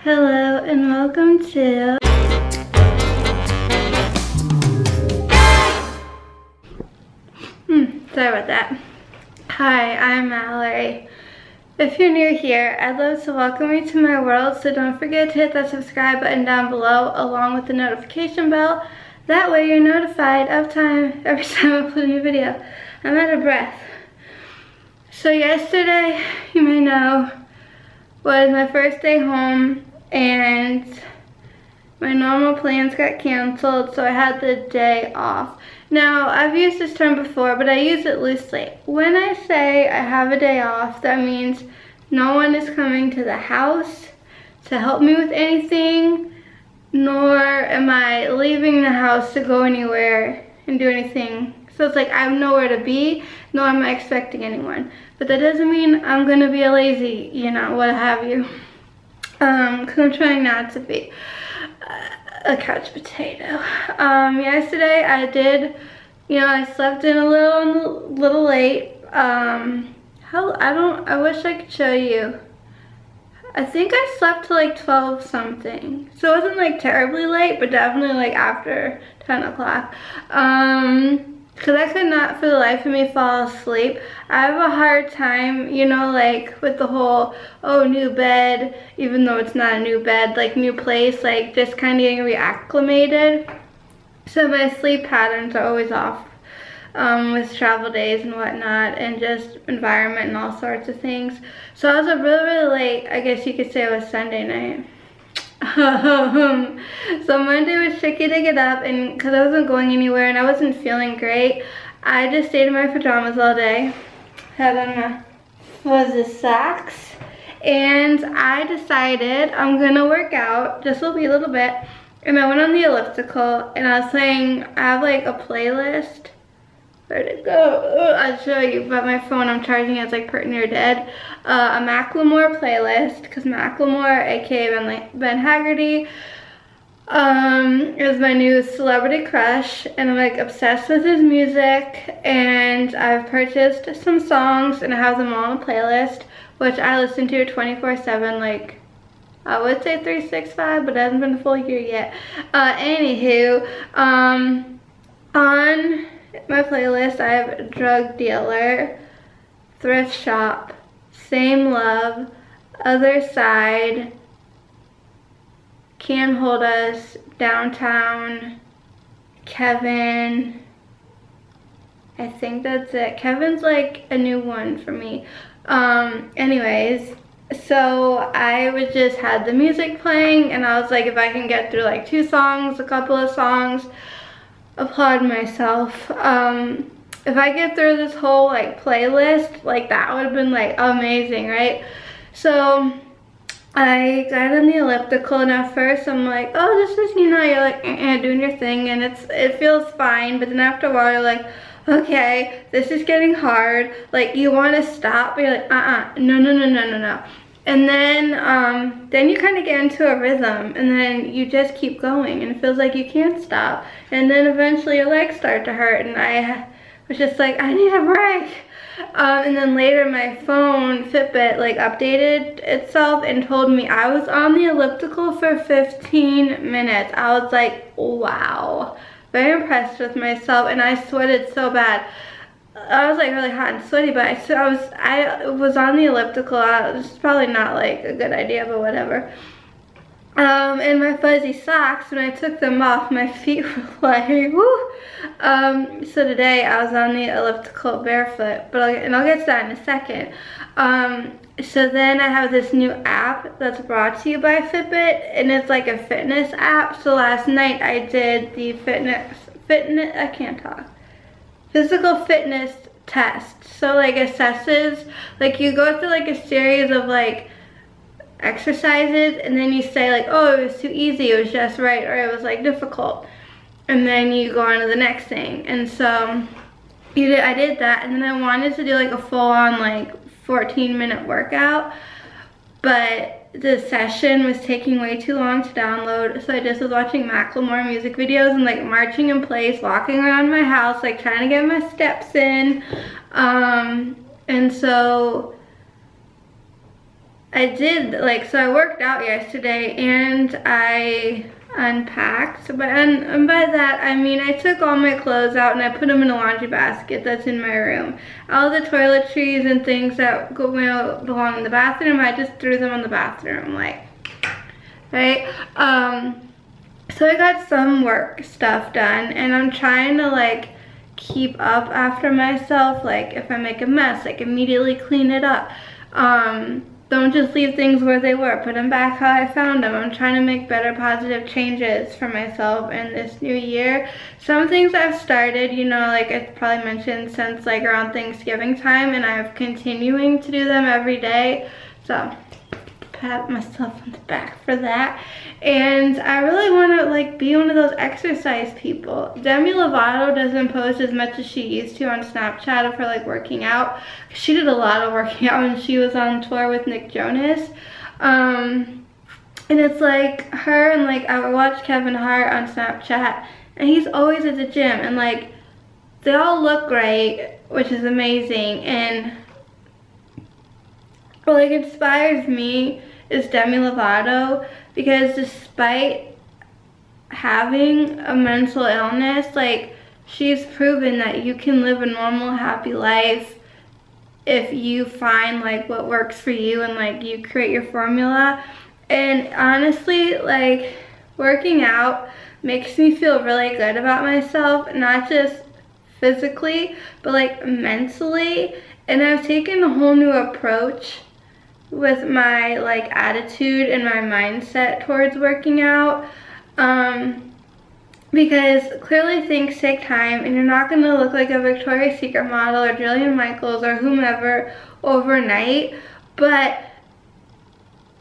Hello and welcome to sorry about that. Hi, I'm Mallory. If you're new here, I'd love to welcome you to my world, so don't forget to hit that subscribe button down below along with the notification bell. That way you're notified every time I put a new video. I'm out of breath. So yesterday, you may know, was my first day home and my normal plans got canceled, so I had the day off. Now, I've used this term before, but I use it loosely. When I say I have a day off, that means no one is coming to the house to help me with anything, nor am I leaving the house to go anywhere and do anything. So it's like I have nowhere to be, nor am I expecting anyone. But that doesn't mean I'm gonna be a lazy, what have you. Cause I'm trying not to be a couch potato. Yesterday I did, I slept in a little late. I wish I could show you. I think I slept till like 12 something. So it wasn't like terribly late, but definitely like after 10 o'clock. Cause I could not for the life of me fall asleep. I have a hard time, like with the whole, new bed, even though it's not a new bed, like new place, like just kind of getting reacclimated. So my sleep patterns are always off with travel days and whatnot, and just environment and all sorts of things. So I was up really late. I guess you could say it was Sunday night. So Monday was tricky to get up, and because I wasn't going anywhere and I wasn't feeling great, I just stayed in my pajamas all day, had on my fuzzy socks, and I decided I'm gonna work out just a little bit. And I went on the elliptical and I was playing, I have like a playlist. Where'd it go? I'll show you, but my phone I'm charging is like pretty near dead. A Macklemore playlist, because Macklemore, aka Ben Haggerty, is my new celebrity crush, and I'm like obsessed with his music, and I've purchased some songs and I have them all on a playlist, which I listen to 24/7, like I would say 365, but it hasn't been a full year yet. Anywho, on my playlist I have Drug Dealer, Thrift Shop, Same Love, Other Side, Can't Hold Us, Downtown, Kevin. I think that's it. Kevin's like a new one for me. Anyways, so I was just had the music playing, and I was like, if I can get through like 2 songs, a couple of songs, applaud myself. If I get through this whole like playlist, like that would have been like amazing, right? So I got on the elliptical, and at first I'm like, oh, this is, you're like doing your thing, and it feels fine. But then after a while you're like, okay, this is getting hard. Like you want to stop, but you're like, no. And then you kind of get into a rhythm, and then you just keep going, and it feels like you can't stop. And then eventually your legs start to hurt, and I was just like, I need a break. And then later my phone, Fitbit, like updated itself and told me I was on the elliptical for 15 minutes. I was like, wow. Very impressed with myself, and I sweated so bad. I was like really hot and sweaty, but I was on the elliptical. It's probably not like a good idea, but whatever. And my fuzzy socks, when I took them off, my feet were like, woo. So today I was on the elliptical barefoot, but I'll get to that in a second. So then I have this new app that's brought to you by Fitbit, and it's like a fitness app. So last night I did the physical fitness test. So like assesses, like you go through like a series of like exercises, and then you say like, oh, it was too easy, it was just right, or it was like difficult, and then you go on to the next thing. And so I did that, and then I wanted to do like a full-on like 14-minute workout, but the session was taking way too long to download, so I just was watching Macklemore music videos and like marching in place, walking around my house, like trying to get my steps in. And so I did, like, so I worked out yesterday and I unpacked, but and by that I mean I took all my clothes out and I put them in a laundry basket that's in my room. All the toiletries and things that belong in the bathroom, I just threw them in the bathroom, like, right? So I got some work stuff done, and I'm trying to like keep up after myself. Like if I make a mess, like immediately clean it up. Don't just leave things where they were, put them back how I found them. I'm trying to make better positive changes for myself in this new year. Some things I've started, you know, like I probably mentioned, since like around Thanksgiving time, and I'm continuing to do them every day. So pat myself on the back for that. And I really want to like be one of those exercise people. Demi Lovato doesn't post as much as she used to on Snapchat of her like working out. She did a lot of working out when she was on tour with Nick Jonas. And it's like her and like I would watch Kevin Hart on Snapchat, and he's always at the gym, and like they all look great, which is amazing. And what like inspires me is Demi Lovato, because despite having a mental illness, like she's proven that you can live a normal, happy life if you find like what works for you and like you create your formula. And honestly, like working out makes me feel really good about myself, not just physically, but like mentally. And I've taken a whole new approach with my like attitude and my mindset towards working out, because clearly things take time, and you're not going to look like a Victoria's Secret model or Jillian Michaels or whomever overnight, but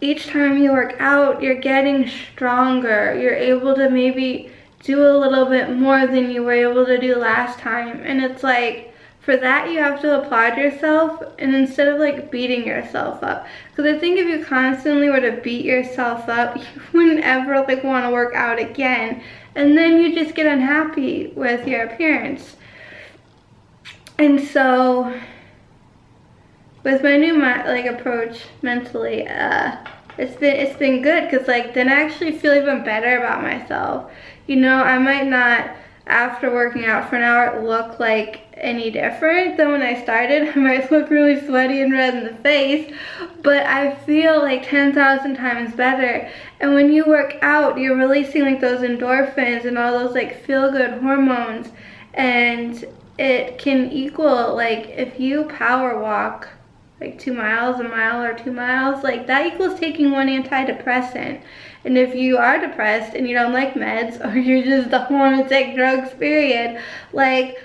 each time you work out, you're getting stronger. You're able to maybe do a little bit more than you were able to do last time, and it's like, for that, you have to applaud yourself, and instead of like beating yourself up. Because I think if you constantly were to beat yourself up, you wouldn't ever like want to work out again. And then you just get unhappy with your appearance. And so, with my new like approach mentally, it's been good, because like then I actually feel even better about myself. You know, I might not, after working out for an hour, look like any different than when I started. I might look really sweaty and red in the face, but I feel like 10,000 times better. And when you work out, you're releasing like those endorphins and all those like feel-good hormones, and it can equal, like if you power walk like 2 miles, a mile or 2 miles, like that equals taking one antidepressant. And if you are depressed and you don't like meds, or you just don't want to take drugs, period, like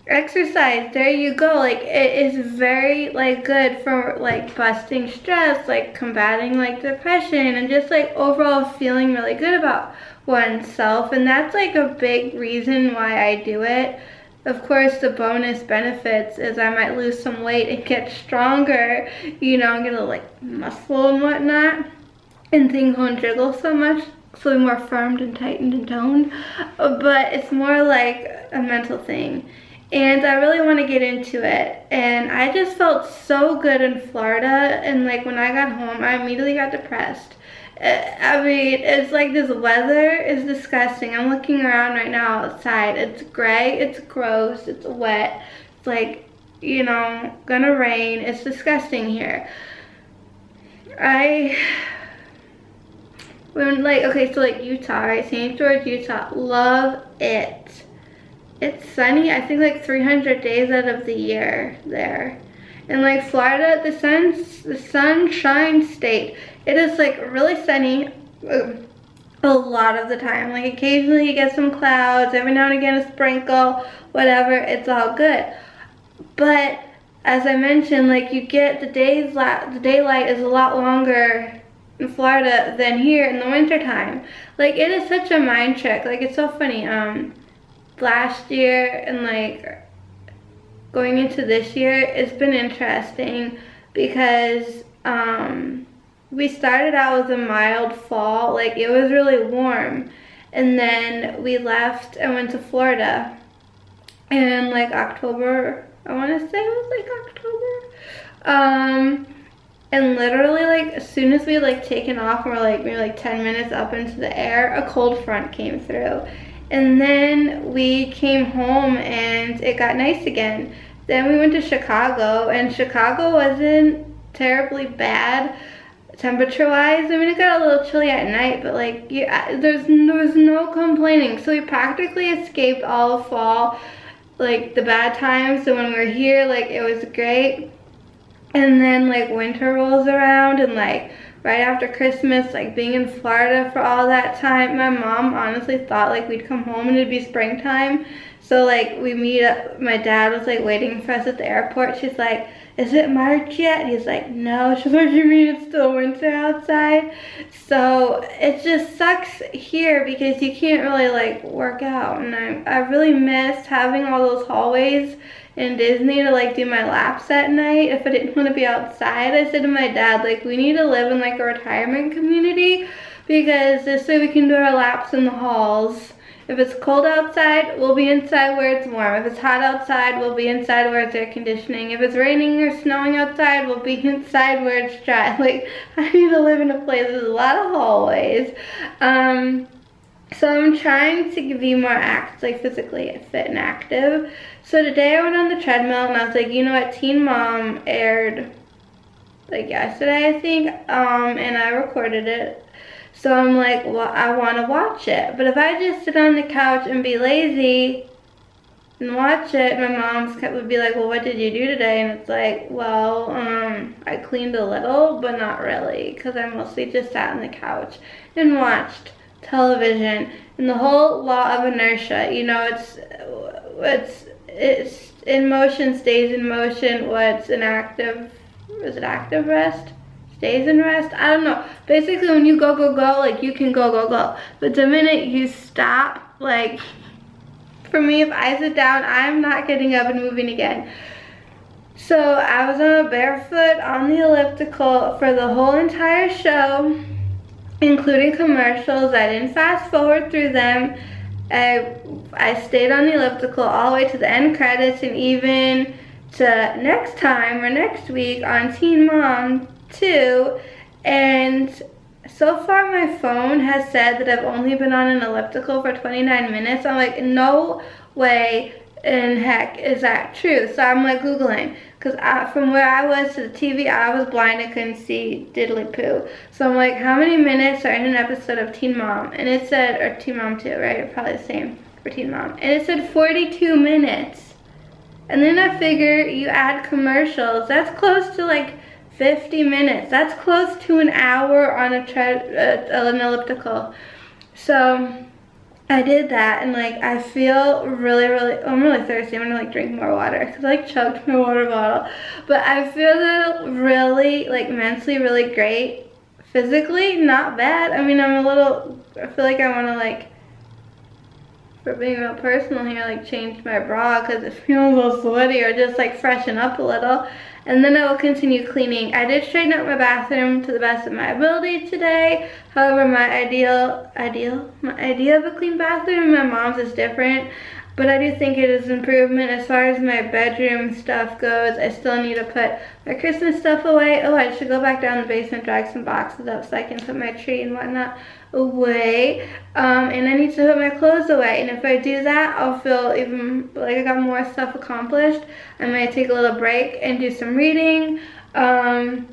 exercise, there you go. Like it is very like good for like busting stress, like combating like depression, and just like overall feeling really good about oneself. And that's like a big reason why I do it. Of course, the bonus benefits is I might lose some weight and get stronger, you know, get a like muscle and whatnot, and things won't jiggle so much, so be more firmed and tightened and toned. But it's more like a mental thing, and I really want to get into it. And I just felt so good in Florida, and like when I got home, I immediately got depressed. I mean, it's like this weather is disgusting. I'm looking around right now outside. It's gray, it's gross, it's wet. It's like, you know, gonna rain. It's disgusting here. Okay, so like Utah, right? St. George, Utah, love it. It's sunny, I think like 300 days out of the year there. And like Florida, the sunshine state. It is like really sunny a lot of the time. Like occasionally you get some clouds, every now and again a sprinkle, whatever, it's all good. But as I mentioned, like you get the daylight is a lot longer in Florida than here in the wintertime. Like it is such a mind trick. Like it's so funny. Last year and like going into this year, it's been interesting because we started out with a mild fall, like it was really warm, and then we left and went to Florida in like October, I want to say it was like October, and literally like as soon as we like taken off and we're like maybe like 10 minutes up into the air, a cold front came through. And then we came home and it got nice again. Then we went to Chicago, and Chicago wasn't terribly bad temperature-wise. I mean, it got a little chilly at night, but like there was no complaining. So we practically escaped all of fall, like the bad times. So when we were here, like it was great. And then like winter rolls around, and like right after Christmas, like being in Florida for all that time, my mom honestly thought like we'd come home and it'd be springtime. So like we meet up, my dad was like waiting for us at the airport. She's like, is it March yet? And he's like, no. She's like, you mean it's still winter outside? So it just sucks here because you can't really like work out. And I really missed having all those hallways in Disney to like do my laps at night if I didn't want to be outside. I said to my dad, like, we need to live in like a retirement community because this way we can do our laps in the halls. If it's cold outside, we'll be inside where it's warm. If it's hot outside, we'll be inside where it's air conditioning. If it's raining or snowing outside, we'll be inside where it's dry. Like, I need to live in a place with a lot of hallways. So I'm trying to be more physically fit and active. So today I went on the treadmill and I was like, you know what, Teen Mom aired like yesterday, I think, and I recorded it. So I'm like, well, I want to watch it. But if I just sit on the couch and be lazy and watch it, my mom would be like, well, what did you do today? And it's like, well, I cleaned a little, but not really, because I mostly just sat on the couch and watched television. And the whole law of inertia, you know, it's in motion stays in motion. What's inactive, is it active rest? Stays in rest? I don't know. Basically, when you go, like you can go. But the minute you stop, like for me, if I sit down, I'm not getting up and moving again. So I was on a barefoot on the elliptical for the whole entire show, including commercials. I didn't fast forward through them. I stayed on the elliptical all the way to the end credits, and even to next time or next week on Teen Mom 2. And so far my phone has said that I've only been on an elliptical for 29 minutes. I'm like, no way in heck is that true. So I'm like Googling, because from where I was to the TV, I was blind, I couldn't see diddly poo. So I'm like, how many minutes are in an episode of Teen Mom? And it said, or Teen Mom 2, right? Probably the same for Teen Mom. And it said 42 minutes. And then I figure you add commercials, that's close to like 50 minutes. That's close to an hour on an elliptical. So I did that, and like I feel really, I'm really thirsty. I'm gonna like drink more water because I like chugged my water bottle. But I feel really like mentally really great. Physically, not bad. I mean, I feel like I wanna like, for being real personal here, like change my bra because it feels a little sweaty, or just like freshen up a little. And then I will continue cleaning. I did straighten up my bathroom to the best of my ability today. However, my idea of a clean bathroom and my mom's is different. But I do think it is an improvement. As far as my bedroom stuff goes, I still need to put my Christmas stuff away. Oh, I should go back down the basement, drag some boxes up so I can put my tree and whatnot away. And I need to put my clothes away. And if I do that, I'll feel even like I got more stuff accomplished. I might take a little break and do some reading. And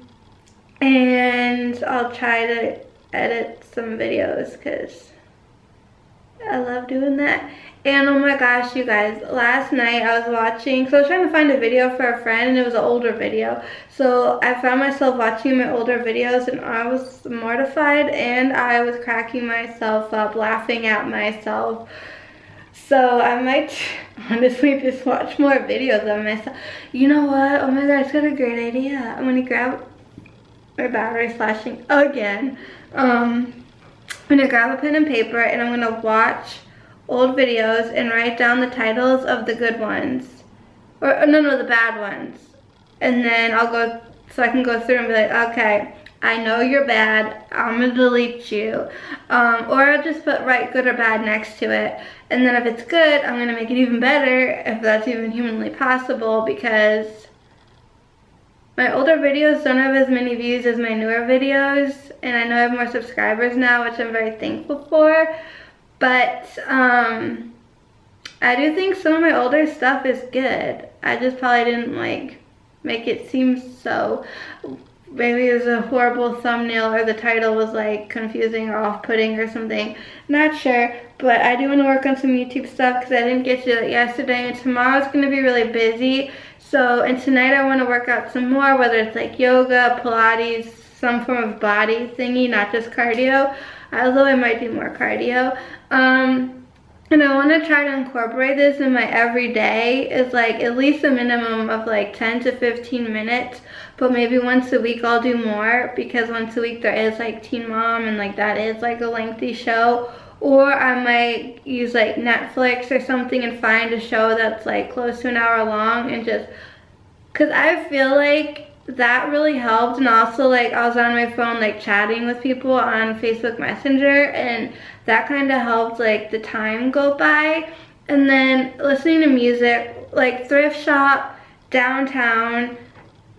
I'll try to edit some videos because I love doing that. And oh my gosh, you guys, last night I was watching, so I was trying to find a video for a friend, and it was an older video. So I found myself watching my older videos, and I was mortified, and I was cracking myself up, laughing at myself. So I might honestly just watch more videos of myself. You know what? Oh my god, it's got a great idea. I'm gonna grab my battery flashing again. I'm gonna grab a pen and paper, and I'm gonna watch old videos and write down the titles of the good ones, or no, the bad ones, and then I'll go, so I can go through and be like, okay, I know you're bad, I'm gonna delete you, or I'll just write good or bad next to it, and then if it's good, I'm gonna make it even better, if that's even humanly possible, because my older videos don't have as many views as my newer videos, and I know I have more subscribers now, which I'm very thankful for. But I do think some of my older stuff is good. I just probably didn't like make it seem so. Maybe it was a horrible thumbnail, or the title was like confusing or off-putting or something. Not sure, but I do want to work on some YouTube stuff because I didn't get to it yesterday, and tomorrow's going to be really busy. So, and tonight I want to work out some more, whether it's like yoga, Pilates, some form of body thingy, not just cardio, although I might do more cardio. And I want to try to incorporate this in my everyday. It's like at least a minimum of like 10 to 15 minutes, but maybe once a week I'll do more, because once a week there is like Teen Mom, and like that is like a lengthy show. Or I might use like Netflix or something and find a show that's like close to an hour long, and just, because I feel like that really helped. And also, like, I was on my phone like chatting with people on Facebook Messenger, and that kind of helped like the time go by. And then listening to music, like Thrift Shop, Downtown,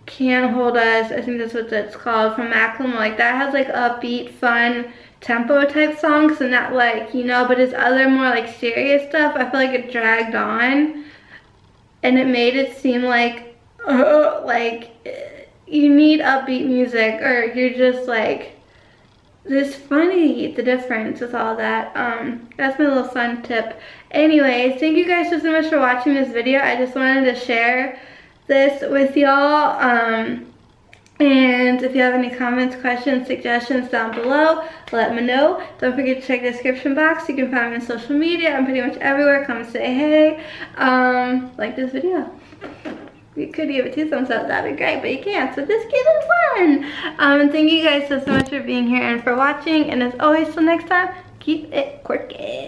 Can't Hold Us, I think that's what that's called, from Macklemore. Like that has like upbeat, fun tempo type songs, and not like, you know, but his other more like serious stuff, I feel like it dragged on, and it made it seem like you need upbeat music, or you're just like, it's funny the difference with all that. That's my little fun tip. Anyways, thank you guys so much for watching this video. I just wanted to share this with y'all. And if you have any comments, questions, suggestions down below, let me know. Don't forget to check the description box. You can find me on social media. I'm pretty much everywhere. Come say hey. Like this video. You could give it 2 thumbs up, that'd be great, but you can't, so just give it 1. And thank you guys so much for being here and for watching, and as always, till next time, keep it quirky.